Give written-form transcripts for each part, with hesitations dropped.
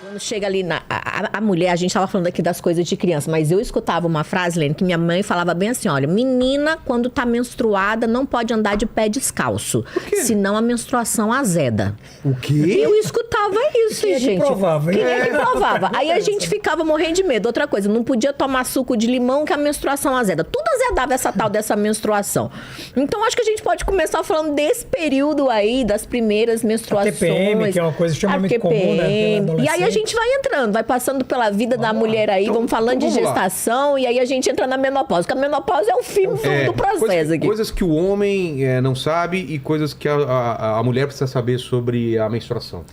Quando chega ali, a mulher, a gente estava falando aqui das coisas de criança, mas eu escutava uma frase, Lene, que minha mãe falava bem assim, olha, menina, quando tá menstruada, não pode andar de pé descalço, senão a menstruação azeda. O quê? Eu escutava isso, Quem é que gente. provava, hein? Quem é que provava? Aí a gente ficava morrendo de medo. Outra coisa, não podia tomar suco de limão que a menstruação azeda. Tudo azedava essa tal dessa menstruação. Então, acho que a gente pode começar falando desse período aí, das primeiras menstruações. A TPM, que é uma coisa extremamente comum, né? E aí a gente vai entrando, vai passando pela vida da mulher aí, vamos falando de gestação, e aí a gente entra na menopausa, porque a menopausa é o fim do processo aqui. Coisas que o homem não sabe e coisas que a mulher precisa saber sobre a menstruação.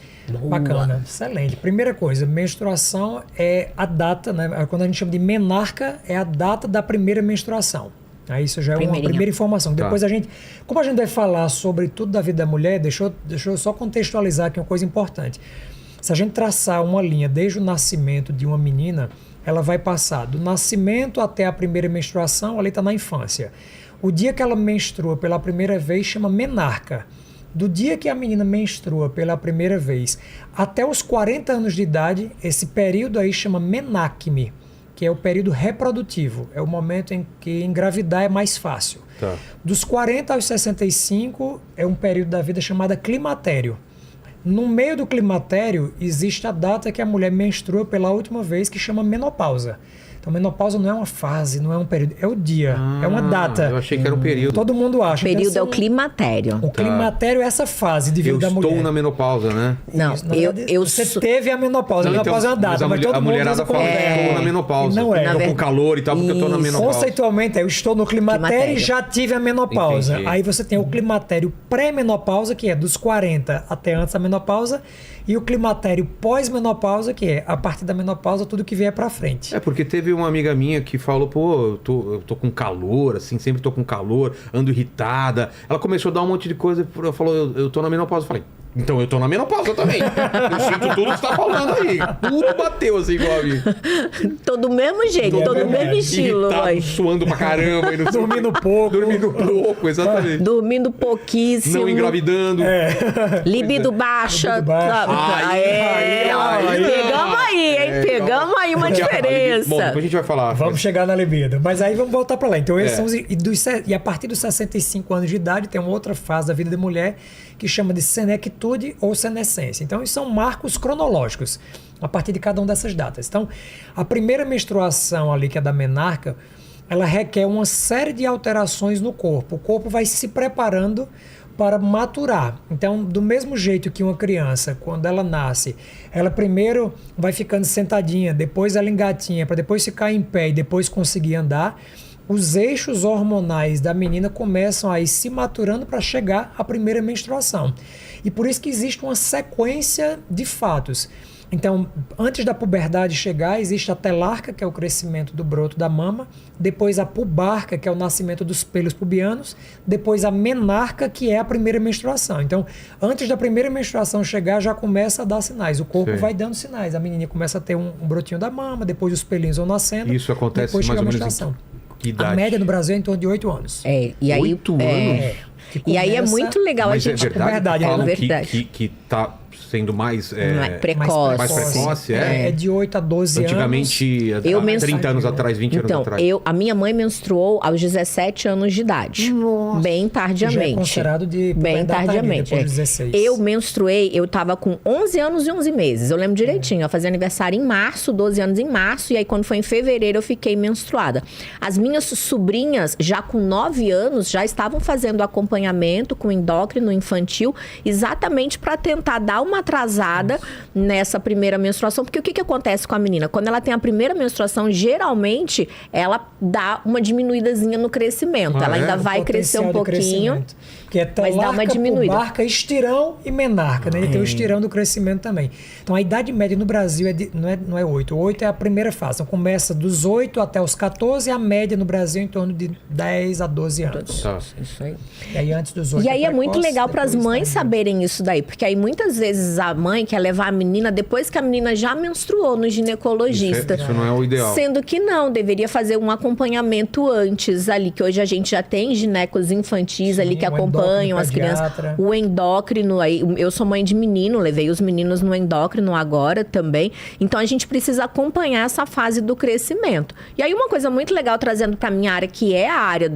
Bacana, excelente. Primeira coisa, menstruação é a data, né? Quando a gente chama de menarca, é a data da primeira menstruação. Aí isso já é uma primeira informação. Depois como a gente vai falar sobre tudo da vida da mulher, deixa eu só contextualizar aqui uma coisa importante. Se a gente traçar uma linha desde o nascimento de uma menina, ela vai passar do nascimento até a primeira menstruação, ali está na infância. O dia que ela menstrua pela primeira vez chama menarca. Do dia que a menina menstrua pela primeira vez até os 40 anos de idade, esse período aí chama menacme, que é o período reprodutivo. É o momento em que engravidar é mais fácil. Tá. Dos 40 aos 65 é um período da vida chamado climatério. No meio do climatério existe a data que a mulher menstrua pela última vez, que chama menopausa. Então, menopausa não é uma fase, não é um período, é o dia, é uma data. Eu achei que era um período. Todo mundo acha. O período é o climatério. O climatério é essa fase de vida da mulher. Eu estou na menopausa, né? Não, Isso, você teve a menopausa. A menopausa é uma data, mas todo a mundo mulherada fala que eu estou na menopausa. Não é. Eu tô com calor e tal, porque eu estou na menopausa. Conceitualmente, eu estou no climatério e já tive a menopausa. Entendi. Aí você tem o climatério pré-menopausa, que é dos 40 até antes da menopausa, e o climatério pós-menopausa, que é a partir da menopausa, tudo que vier pra frente. É, porque teve uma amiga minha que falou, pô, eu tô com calor, assim, sempre tô com calor, ando irritada. Ela começou a dar um monte de coisa, ela falou, eu tô na menopausa. Eu falei, então eu tô na menopausa também. Eu sinto tudo que você tá falando aí. Tudo bateu assim igual a mim. Todo do mesmo jeito, todo do mesmo estilo. Irritado, Vai. suando pra caramba. Dormindo pouco. Dormindo pouco, exatamente. Dormindo pouquíssimo. Não engravidando. Libido baixa. Libido baixa. Pegamos aí, hein? Pegamos aí uma diferença. Bom, depois a gente vai falar. Vamos chegar na libido. Mas aí vamos voltar pra lá. Então, esses são e a partir dos 65 anos de idade, tem uma outra fase da vida da mulher que chama de senectude ou senescência. Então, isso são marcos cronológicos a partir de cada uma dessas datas. Então, a primeira menstruação ali, que é da menarca, ela requer uma série de alterações no corpo. O corpo vai se preparando para maturar. Então, do mesmo jeito que uma criança, quando ela nasce, ela primeiro vai ficando sentadinha, depois ela engatinha, para depois ficar em pé e depois conseguir andar, os eixos hormonais da menina começam a ir se maturando para chegar à primeira menstruação. E por isso que existe uma sequência de fatos. Então, antes da puberdade chegar, existe a telarca, que é o crescimento do broto da mama, depois a pubarca, que é o nascimento dos pelos pubianos, depois a menarca, que é a primeira menstruação. Então, antes da primeira menstruação chegar, já começa a dar sinais. O corpo vai dando sinais. A menina começa a ter um brotinho da mama, depois os pelinhos vão nascendo. Isso acontece depois mais chega ou a menos menstruação. Que idade? A média no Brasil é em torno de 8 anos. E aí, 8 anos? E aí é muito legal Mas a gente... é verdade, falam verdade. que tá sendo mais... precoce. Mais precoce, É de 8 a 12 Antigamente, anos. há 30 anos atrás, 20 anos atrás. A minha mãe menstruou aos 17 anos de idade. Nossa. Bem tardiamente. Já é considerado de bem tardiamente. Depois de 16. Eu menstruei, eu tava com 11 anos e 11 meses. Eu lembro direitinho. Eu fazia aniversário em março, 12 anos em março. E aí, quando foi em fevereiro, eu fiquei menstruada. As minhas sobrinhas, já com 9 anos, já estavam fazendo acompanhamento com endócrino infantil, exatamente para tentar dar uma atrasada nessa primeira menstruação. Porque o que acontece com a menina? Quando ela tem a primeira menstruação, geralmente, ela dá uma diminuídazinha no crescimento. Ela ainda vai crescer um pouquinho, que é mas dá uma diminuída. Pubarca, estirão e menarca, né? E tem o estirão do crescimento também. Então, a idade média no Brasil não é 8. 8 é a primeira fase. Então, começa dos 8 até os 14, e a média no Brasil é em torno de 10 a 12 anos. Isso aí. E aí, antes dos 8 E aí é precoce, muito legal para as mães tá saberem isso daí, porque aí muitas vezes a mãe quer levar a menina depois que a menina já menstruou no ginecologista. Isso não é o ideal. Sendo que não, deveria fazer um acompanhamento antes ali, que hoje a gente já tem ginecos infantis ali que acompanham acompanham as crianças. O endócrino, aí, eu sou mãe de menino, levei os meninos no endócrino agora também. Então a gente precisa acompanhar essa fase do crescimento. E aí uma coisa muito legal, trazendo para minha área, que é a área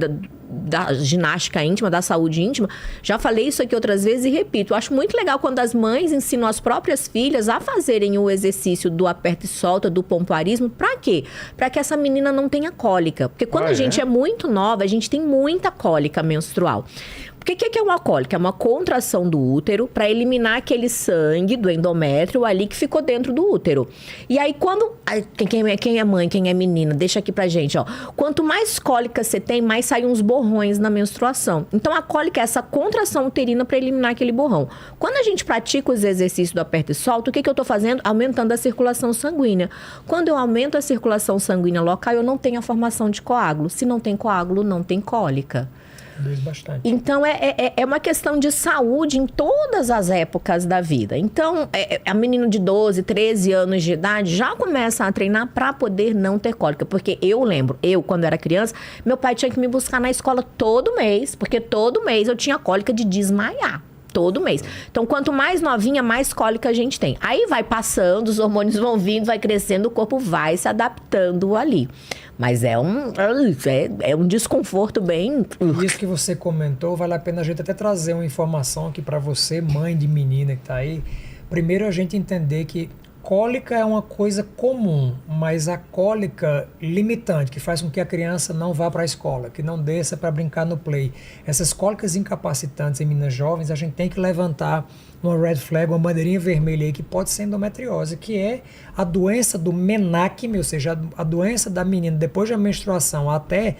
da ginástica íntima, da saúde íntima, já falei isso aqui outras vezes e repito, eu acho muito legal quando as mães ensinam as próprias filhas a fazerem o exercício do aperta e solta, do pompoarismo. Pra quê? Pra que essa menina não tenha cólica. Porque quando a gente é muito nova, a gente tem muita cólica menstrual. O que é uma cólica? É uma contração do útero para eliminar aquele sangue do endométrio ali que ficou dentro do útero. E aí, quem é mãe, quem é menina, deixa aqui pra gente, ó. Quanto mais cólica você tem, mais saem uns borrões na menstruação. Então, a cólica é essa contração uterina para eliminar aquele borrão. Quando a gente pratica os exercícios do aperto e solta, o que eu tô fazendo? Aumentando a circulação sanguínea. Quando eu aumento a circulação sanguínea local, eu não tenho a formação de coágulo. Se não tem coágulo, não tem cólica. Bastante. Então, é uma questão de saúde em todas as épocas da vida. Então, a menina de 12, 13 anos de idade já começa a treinar para poder não ter cólica. Porque eu lembro, quando era criança, meu pai tinha que me buscar na escola todo mês, porque todo mês eu tinha cólica de desmaiar. Todo mês. Então, quanto mais novinha, mais cólica a gente tem. Aí vai passando, os hormônios vão vindo, vai crescendo, o corpo vai se adaptando ali. Mas é um desconforto bem... Isso que você comentou, vale a pena a gente até trazer uma informação aqui para você, mãe de menina que tá aí. Primeiro, a gente entender que cólica é uma coisa comum, mas a cólica limitante, que faz com que a criança não vá para a escola, que não desça para brincar no play. Essas cólicas incapacitantes em meninas jovens, a gente tem que levantar uma red flag, uma bandeirinha vermelha aí, que pode ser endometriose, que é a doença do menacme, ou seja, a doença da menina depois da menstruação até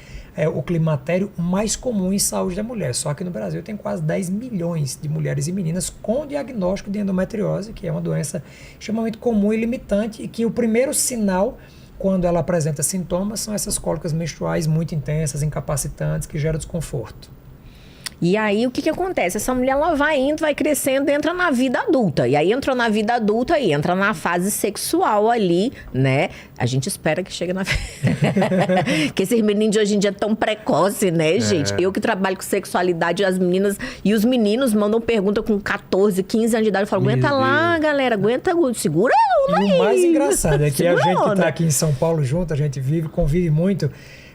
o climatério mais comum em saúde da mulher. Só que no Brasil tem quase 10 milhões de mulheres e meninas com diagnóstico de endometriose, que é uma doença extremamente comum e limitante, e que o primeiro sinal, quando ela apresenta sintomas, são essas cólicas menstruais muito intensas, incapacitantes, que geram desconforto. E aí, o que acontece? Essa mulher, ela vai indo, vai crescendo, entra na vida adulta. E aí, entrou na vida adulta e entra na fase sexual ali, né? A gente espera que chegue na... que esses meninos de hoje em dia tão precoce, né, gente? Eu que trabalho com sexualidade, as meninas e os meninos mandam pergunta com 14, 15 anos de idade. Eu falo, aguenta lá, galera, segura a onda aí. E o mais engraçado é que a gente que tá aqui em São Paulo junto, a gente convive muito...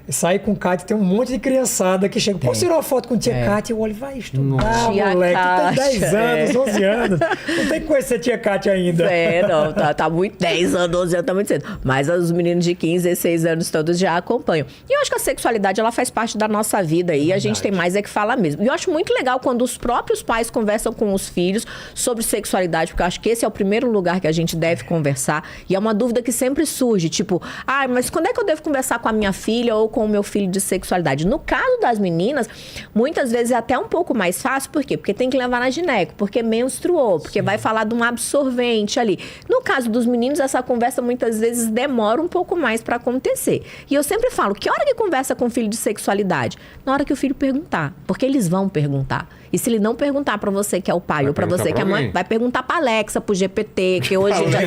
Sai com o Kátia, tem um monte de criançada que chega. Posso tirar uma foto com tia Kátia? Eu olho, vai estudar, moleque. Tu tem 10 anos, 11 anos. Não tem que conhecer tia Kátia ainda. Não, tá muito. 10 anos, 12 anos, tá muito cedo. Mas os meninos de 15, 16 anos todos já acompanham. E eu acho que a sexualidade, ela faz parte da nossa vida e a gente tem mais é que falar mesmo. E eu acho muito legal quando os próprios pais conversam com os filhos sobre sexualidade, porque eu acho que esse é o primeiro lugar que a gente deve conversar. E é uma dúvida que sempre surge, tipo, mas quando é que eu devo conversar com a minha filha ou com o meu filho de sexualidade? No caso das meninas, muitas vezes é até um pouco mais fácil. Por quê? Porque tem que levar na gineco, porque menstruou, porque vai falar de um absorvente ali. No caso dos meninos, essa conversa muitas vezes demora um pouco mais para acontecer. E eu sempre falo, que hora que conversa com o filho de sexualidade? Na hora que o filho perguntar, porque eles vão perguntar. E se ele não perguntar para você que é o pai ou para você que é a mãe, vai perguntar para Alexa, pro GPT, que hoje já...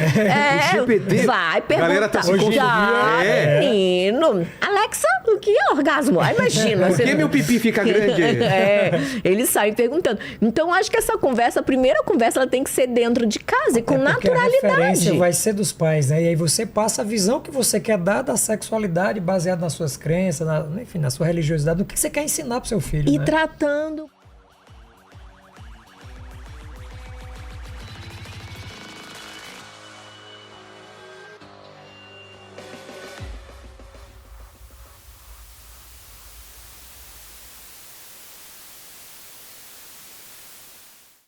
GPT? Vai perguntar. Galera tá se menino. Alexa, o que é orgasmo? Imagina. Por que meu pipi fica grande? Eles saem perguntando. Então, acho que essa conversa, a primeira conversa, ela tem que ser dentro de casa e com naturalidade. A referência vai ser dos pais, né? E aí você passa a visão que você quer dar da sexualidade baseada nas suas crenças, enfim, na sua religiosidade, no que você quer ensinar pro seu filho, E né? tratando...